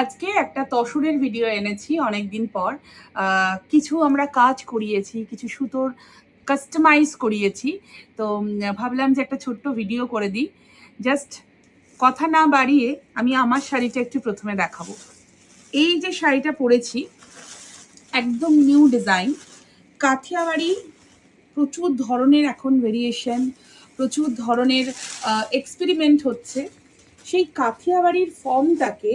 আজকে একটা তসরের ভিডিও এনেছি অনেকদিন পর। কিছু আমরা কাজ করিয়েছি, কিছু সুতোর কাস্টমাইজ করিয়েছি। তো ভাবলাম যে একটা ছোট্ট ভিডিও করে দিই। জাস্ট কথা না বাড়িয়ে আমি আমার শাড়িটা একটু প্রথমে দেখাবো। এই যে শাড়িটা পরেছি একদম নিউ ডিজাইন, কাথিয়াবাড়ি। প্রচুর ধরনের এখন ভেরিয়েশন, প্রচুর ধরনের এক্সপেরিমেন্ট হচ্ছে। সেই কাথিয়াবাড়ির ফর্মটাকে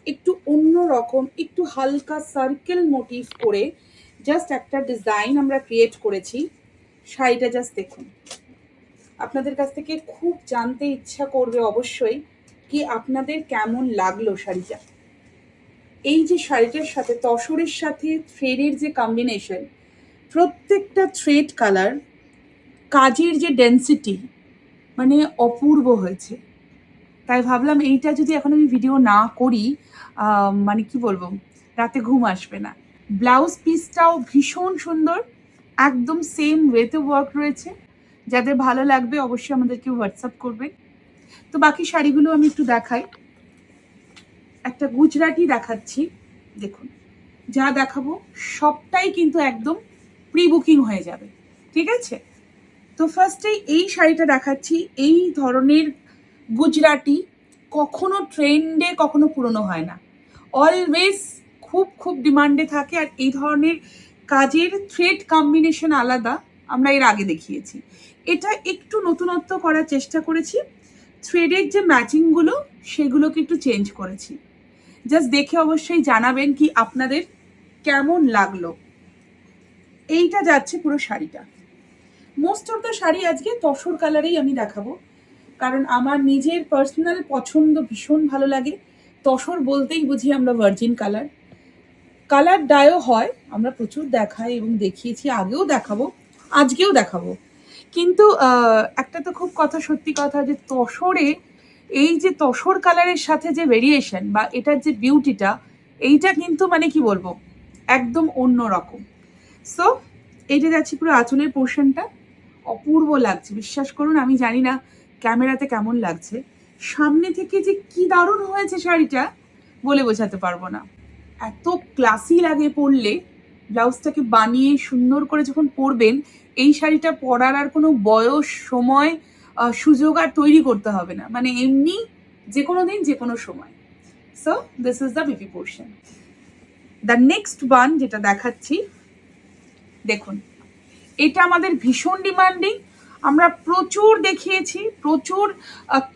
একটু অন্য রকম, একটু হালকা সার্কেল মোটিভ করে জাস্ট একটা ডিজাইন আমরা ক্রিয়েট করেছি। শাড়িটা জাস্ট দেখুন, আপনাদের কাছ থেকে খুব জানতে ইচ্ছা করবে অবশ্যই কি আপনাদের কেমন লাগলো শাড়িটা। এই যে শাড়িটার সাথে তসরের সাথে থ্রেডের যে কম্বিনেশন, প্রত্যেকটা থ্রেড কালার, কাজের যে ডেন্সিটি, মানে অপূর্ব হয়েছে। তাই ভাবলাম এইটা যদি এখন আমি ভিডিও না করি, মানে কি বলবো, রাতে ঘুম আসবে না। ব্লাউজ পিসটাও ভীষণ সুন্দর, একদম সেম ওয়েতে ওয়ার্ক রয়েছে। যাদের ভালো লাগবে অবশ্যই আমাদেরকে হোয়াটসঅ্যাপ করবেন। তো বাকি শাড়িগুলো আমি একটু দেখাই। একটা গুজরাটি দেখাচ্ছি, দেখুন। যা দেখাবো সবটাই কিন্তু একদম প্রি বুকিং হয়ে যাবে, ঠিক আছে? তো ফার্স্টেই এই শাড়িটা দেখাচ্ছি। এই ধরনের গুজরাটি কখনো ট্রেন্ডে কখনো পুরনো হয় না, অলওয়েজ খুব খুব ডিমান্ডে থাকে। আর এই ধরনের কাজের থ্রেড কম্বিনেশন আলাদা, আমরা এর আগে দেখিয়েছি। এটা একটু নতুনত্ব করার চেষ্টা করেছি। থ্রেডের যে ম্যাচিংগুলো সেগুলোকে একটু চেঞ্জ করেছি। জাস্ট দেখে অবশ্যই জানাবেন কি আপনাদের কেমন লাগলো। এইটা যাচ্ছে পুরো শাড়িটা। মোস্ট অফ দ্য শাড়ি আজকে তসর কালারেই আমি দেখাবো, কারণ আমার নিজের পার্সোনাল পছন্দ ভীষণ ভালো লাগে। তসর বলতেই বুঝি আমরা ভার্জিন কালার। কালার ডাইও হয়, আমরা প্রচুর দেখাই এবং দেখিয়েছি, আগেও দেখাবো, আজকেও দেখাবো। কিন্তু একটা তো খুব কথা, সত্যি কথা, যে তসরে এই যে তসর কালারের সাথে যে ভেরিয়েশন বা এটার যে বিউটিটা, এইটা কিন্তু মানে কি বলবো, একদম অন্য রকম। সো এইটা যাচ্ছে পুরো আঁচলের পোর্শনটা, অপূর্ব লাগছে, বিশ্বাস করুন। আমি জানি না ক্যামেরাতে কেমন লাগছে, সামনে থেকে যে কি দারুণ হয়েছে শাড়িটা বলে বোঝাতে পারবো না। এত ক্লাসি লাগে পরলে। ব্লাউজটাকে বানিয়ে সুন্দর করে যখন পরবেন, এই শাড়িটা পরার আর কোনো বয়স, সময়, সুযোগ আর তৈরি করতে হবে না, মানে এমনি যে কোনো দিন যে কোনো সময়। So this is the BP portion. The next one যেটা দেখাচ্ছি, দেখুন। এটা আমাদের ভীষণ ডিমান্ডিং, আমরা প্রচুর দেখিয়েছি, প্রচুর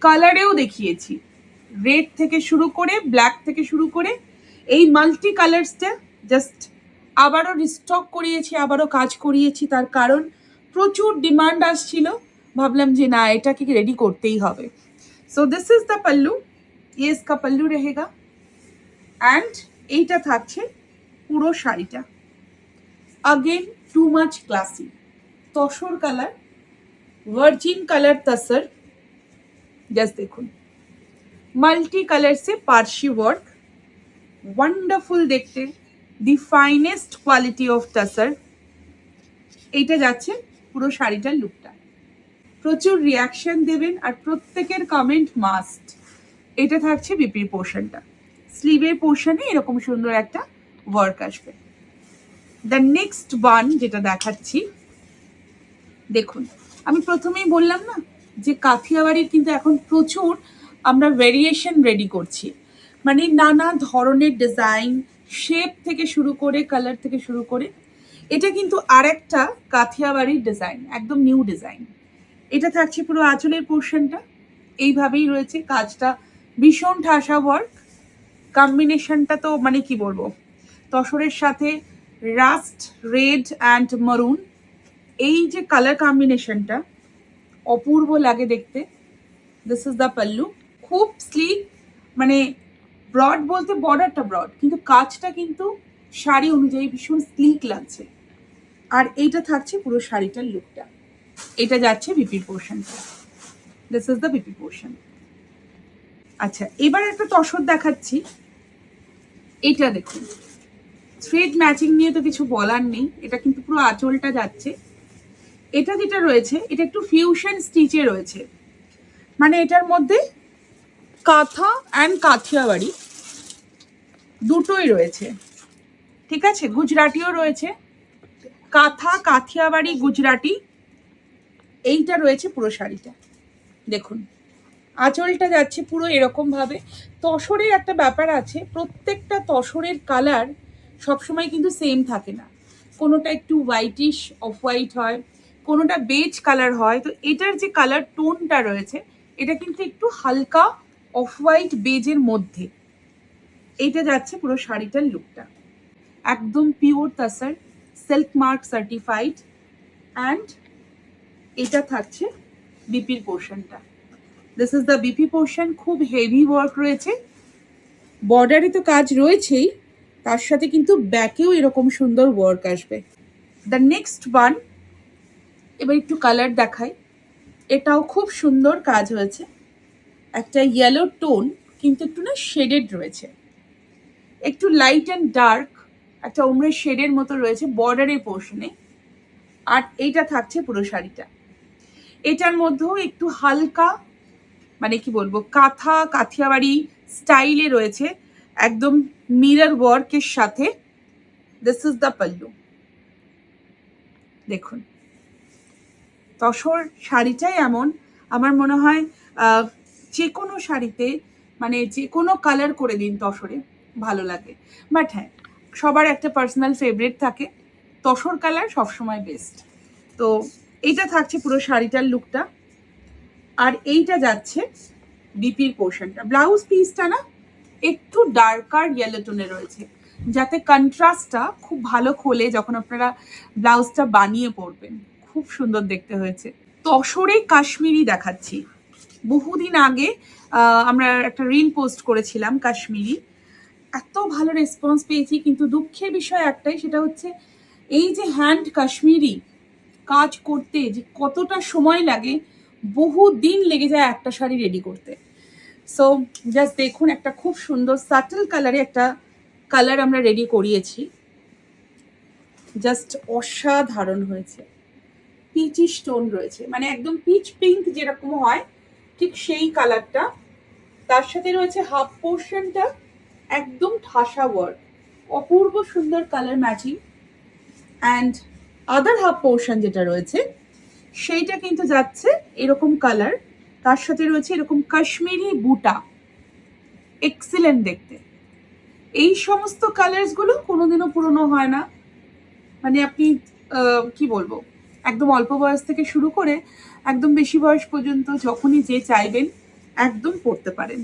কালারেও দেখিয়েছি। রেড থেকে শুরু করে, ব্ল্যাক থেকে শুরু করে, এই মাল্টি কালার্সটা জাস্ট আবারও রিস্টক করিয়েছি, আবারও কাজ করিয়েছি। তার কারণ প্রচুর ডিমান্ড আসছিল, ভাবলাম যে না, এটাকে রেডি করতেই হবে। So this is the pallu, ये इसका पल्लू रहेगा। অ্যান্ড এইটা থাকছে পুরো শাড়িটা। अगेन टू मच क्लासी, तसर कलर, वर्जिन कलर तसर। जस्ट देखुन, मल्टी कलर से पार्शी वर्क, वंडरफुल देखते, दी फाइनेस्ट क्वालिटी ऑफ तसर। এইটা যাচ্ছে পুরো শাড়িটার লুকটা। প্রচুর রিয়াকশন দেবেন আর প্রত্যেকের কমেন্ট মাস্ট। এটা থাকছে বিপির পোর্শনটা, স্লিভের পোর্শনে এরকম সুন্দর একটা ওয়ার্ক আসবে। দ্য নেক্সট ওয়ান যেটা দেখাচ্ছি, দেখুন। আমি প্রথমেই বললাম না যে কাথিয়াবাড়ির কিন্তু এখন প্রচুর আমরা ভেরিয়েশন রেডি করছি, মানে নানা ধরনের ডিজাইন, শেপ থেকে শুরু করে, কালার থেকে শুরু করে। এটা কিন্তু আরেকটা কাথিয়াবাড়ির ডিজাইন, একদম নিউ ডিজাইন। এটা থাকছে পুরো আঁচলের পোর্শনটা, এইভাবেই রয়েছে। কাজটা ভীষণ ঠাসা ওয়ার্ক, কম্বিনেশনটা তো মানে কি বলবো, তসরের সাথে রাস্ট রেড অ্যান্ড মারুন, এই যে কালার কম্বিনেশনটা অপূর্ব লাগে দেখতে। দিস ইজ দ্য পাল্লু, খুব স্লিক, মানে ব্রড বলতে বর্ডারটা ব্রড, কিন্তু কাজটা কিন্তু শাড়ি অনুযায়ী ভীষণ স্লিক লাগছে। আর এইটা থাকছে পুরো শাড়িটার লুকটা। এটা যাচ্ছে বিপির পোর্শনটা, this is the BP portion. আচ্ছা, এবার একটা তসর দেখাচ্ছি। এটা দেখুন, থ্রেড ম্যাচিং নিয়ে তো কিছু বলার নেই, এটা কিন্তু পুরো আঁচলটা যাচ্ছে। এটা যেটা রয়েছে, এটা একটু ফিউশন স্টিচে রয়েছে, মানে এটার মধ্যে কাঁথা অ্যান্ড কাথিয়াবাড়ি দুটোই রয়েছে, ঠিক আছে। গুজরাটিও রয়েছে, কাঁথা, কাথিয়াবাড়ি, গুজরাটি, এইটা রয়েছে পুরো শাড়িটা। দেখুন আঁচলটা যাচ্ছে পুরো এরকম ভাবে। তসরের একটা ব্যাপার আছে, প্রত্যেকটা তসরের কালার সবসময় কিন্তু সেম থাকে না, কোনোটা একটু হোয়াইটিশ অফ হোয়াইট হয়, কোনোটা বেজ কালার হয়। তো এটার যে কালার টোনটা রয়েছে এটা কিন্তু একটু হালকা অফ হোয়াইট বেজের মধ্যে। এইটা যাচ্ছে পুরো শাড়িটার লুকটা, একদম pure তাসার, silk mark certified. And এটা থাকছে বিপির পোর্শনটা। This is the BP portion, খুব হেভি ওয়ার্ক রয়েছে, বর্ডারে তো কাজ রয়েছেই, তার সাথে কিন্তু ব্যাকেও এরকম সুন্দর ওয়ার্ক আসবে। দ্য নেক্সট ওয়ান, এবার একটু কালার দেখাই, এটাও খুব সুন্দর কাজ হয়েছে, একটা ইয়েলো টোন কিন্তু একটু না শেডেড রয়েছে, একটু লাইট অ্যান্ড ডার্ক একটা উমরের শেডের মতো রয়েছে বর্ডারের পোর্শনে। আর এইটা থাকছে পুরো শাড়িটা, এটার মধ্যেও একটু হালকা মানে কি বলবো কাঁথা কাথিয়াবাড়ি স্টাইলে রয়েছে, একদম মিরর ওয়ার্কের সাথে। This is the pallu. দেখুন তসর শাড়িটাই এমন, আমার মনে হয় যে কোনো শাড়িতে মানে যে কোনো কালার করে দিন তসরে ভালো লাগে। বাট হ্যাঁ, সবার একটা পার্সোনাল ফেভারিট থাকে, তসর কালার সবসময় বেস্ট। তো এইটা থাকছে পুরো শাড়িটার লুকটা। আর এইটা যাচ্ছে বিপির পোর্শনটা। ব্লাউজ পিসটা না একটু ডার্কার ইয়েলো টোনে রয়েছে, যাতে কন্ট্রাস্টটা খুব ভালো খোলে যখন আপনারা ব্লাউজটা বানিয়ে পরবেন, খুব সুন্দর দেখতে হয়েছে। তসরে কাশ্মীরি দেখাচ্ছি, বহুদিন আগে আমরা একটা রিল পোস্ট করেছিলাম কাশ্মীরি, এত ভালো রেসপন্স পেয়েছি। কিন্তু দুঃখের বিষয় একটাই, সেটা হচ্ছে এই যে হ্যান্ড কাশ্মীরি কাজ করতে যে কতটা সময় লাগে, বহু দিন লেগে যায় একটা শাড়ি রেডি করতে। সো জাস্ট দেখুন, একটা খুব সুন্দর সাটল কালারে একটা কালার আমরা রেডি করিয়েছি, জাস্ট অসাধারণ হয়েছে। পিচি স্টোন রয়েছে, মানে একদম পিচ পিঙ্ক যেরকম হয় ঠিক সেই কালারটা, তার সাথে রয়েছে হাফ পোর্শনটা একদম ঠাসা ওয়ার্ক, অপূর্ব সুন্দর colour matching. And other half portion যেটা রয়েছে সেইটা কিন্তু যাচ্ছে এরকম কালার, তার সাথে রয়েছে এরকম কাশ্মীরি বুটা, এক্সিলেন্ট দেখতে। এই সমস্ত কালার্সগুলো কোনোদিনও পুরনো হয় না, মানে আপনি কি বলবো একদম অল্প বয়স থেকে শুরু করে একদম বেশি বয়স পর্যন্ত যখনই যে চাইবেন একদম পরতে পারেন।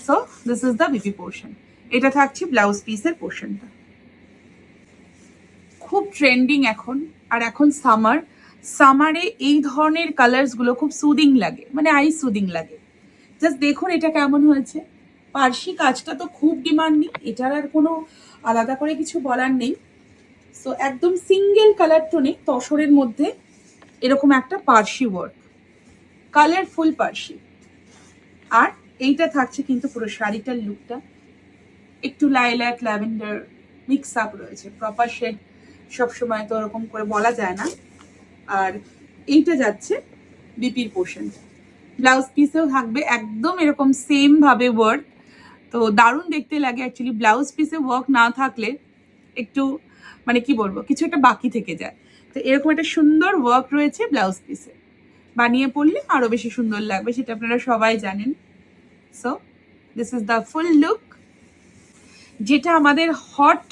So this is the BP portion. এটা থাকছে ব্লাউজ পিসের পোর্শনটা, খুব ট্রেন্ডিং এখন। আর এখন সামারে এই ধরনের কালার্সগুলো খুব সুদিং লাগে, মানে আই সুদিং লাগে। জাস্ট দেখুন এটা কেমন হয়েছে। পার্সি কাজটা তো খুব ডিমান্ডিং, এটার আর কোনো আলাদা করে কিছু বলার নেই। সো একদম সিঙ্গেল কালার টোনে তসরের মধ্যে এরকম একটা পার্সি ওয়ার্ক, কালারফুল পার্সি। আর এইটা থাকছে কিন্তু পুরো শাড়িটার লুকটা, একটু লাইল্যাক ল্যাভেন্ডার মিক্স আপ রয়েছে, প্রপার শেড সবসময় তো ওরকম করে বলা যায় না। আর এইটা যাচ্ছে বিপির পোর্শন, ব্লাউজ পিসেও থাকবে একদম এরকম সেম ভাবে ওয়ার্ক। তো দারুণ দেখতে লাগে অ্যাকচুয়ালি, ব্লাউজ পিসে ওয়ার্ক না থাকলে একটু মানে কি বলবো কিছু একটা বাকি থেকে যায়। তো এরকম একটা সুন্দর ওয়ার্ক রয়েছে ব্লাউজ পিসে, বানিয়ে পরলে আরো বেশি সুন্দর লাগবে, সেটা আপনারা সবাই জানেন। So this is the full look, যেটা আমাদের হট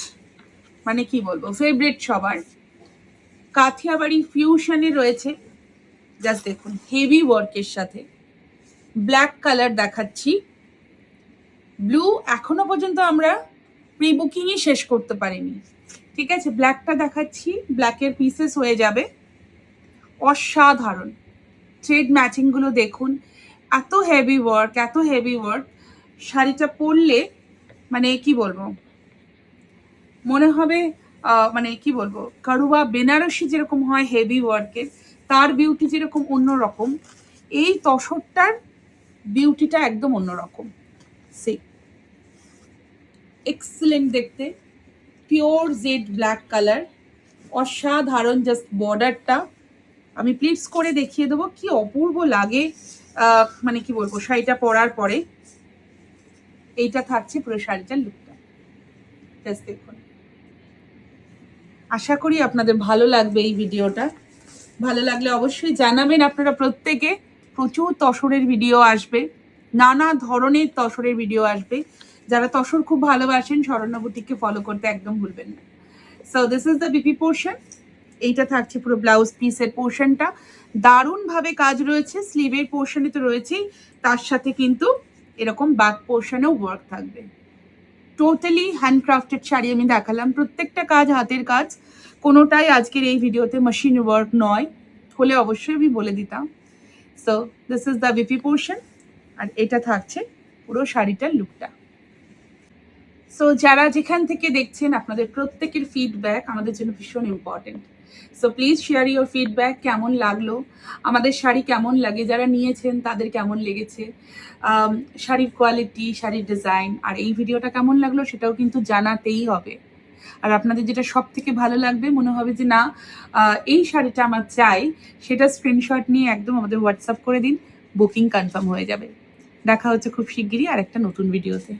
মানে কি বলবো ফেভারিট সবার। কাথিয়াবাড়ি ফিউশনে রয়েছে, জাস্ট দেখুন হেভি ওয়ার্কের সাথে। ব্ল্যাক কালার দেখাচ্ছি, ব্লু এখনো পর্যন্ত আমরা প্রি বুকিংই শেষ করতে পারিনি, ঠিক আছে। ব্ল্যাকটা দেখাচ্ছি, ব্ল্যাকের পিসেস হয়ে যাবে, অসাধারণ। থ্রেড ম্যাচিংগুলো দেখুন, এত হেভি ওয়ার্ক, এত হেভি ওয়ার্ক। শাড়িটা পরলে মানে কি বলবো মনে হবে মানে কি বলবো কারুবা বেনারসি যেরকম হয় হেভি ওয়ার্কের, তার বিউটি যেরকম অন্যরকম, এই তসরটার বিউটিটা একদম অন্যরকম। সে এক্সিলেন্ট দেখতে, পিওর জেড ব্ল্যাক কালার, অসাধারণ। জাস্ট বর্ডারটা আমি প্লিটস করে দেখিয়ে দেবো, কি অপূর্ব লাগে মানে কি বলবো শাড়িটা পরার পরে। এইটা থাকছে পুরো শাড়িটার লুকটা। জাস্ট দেখুন। আশা করি আপনাদের ভালো লাগবে এই ভিডিওটা। ভালো লাগলে অবশ্যই জানাবেন। আপনারা প্রত্যেকে, প্রচুর তসরের ভিডিও আসবে, নানা ধরনের তসরের ভিডিও আসবে। যারা তসর খুব ভালোবাসেন শরণ্যা বুটিককে ফলো করতে একদম ভুলবেন না। So this is the BP portion. এইটা থাকছে পুরো ব্লাউজ পিসের পোর্শনটা। দারুণভাবে কাজ রয়েছে, স্লিভের পোর্শনে তো রয়েছেই, তার সাথে কিন্তু এরকম ব্যাক পোর্শনেও ওয়ার্ক থাকবে। টোটালি হ্যান্ডক্রাফটেড শাড়ি আমি দেখালাম, প্রত্যেকটা কাজ হাতের কাজ, কোনোটাই আজকের এই ভিডিওতে মেশিন ওয়ার্ক নয়, হলে অবশ্যই আমি বলে দিতাম। So this is the BP portion, আর এটা থাকছে পুরো শাড়িটার লুকটা। সো যারা যেখান থেকে দেখছেন, আপনাদের প্রত্যেকের ফিডব্যাক আমাদের জন্য ভীষণ important. So please share your feedback. কেমন লাগলো আমাদের শাড়ি, কেমন লাগে, যারা নিয়েছেন তাদের কেমন লেগেছে, শাড়ির কোয়ালিটি, শাড়ির ডিজাইন, আর এই ভিডিওটা কেমন লাগলো সেটাও কিন্তু জানাতেই হবে। আর আপনাদের যেটা সব থেকে ভালো লাগবে, মনে হবে যে না এই শাড়িটা আমার চাই, সেটা স্ক্রিনশট নিয়ে একদম আমাদের হোয়াটসঅ্যাপ করে দিন, বুকিং কনফার্ম হয়ে যাবে। দেখা হচ্ছে খুব শিগগিরই আর একটা নতুন ভিডিওতে।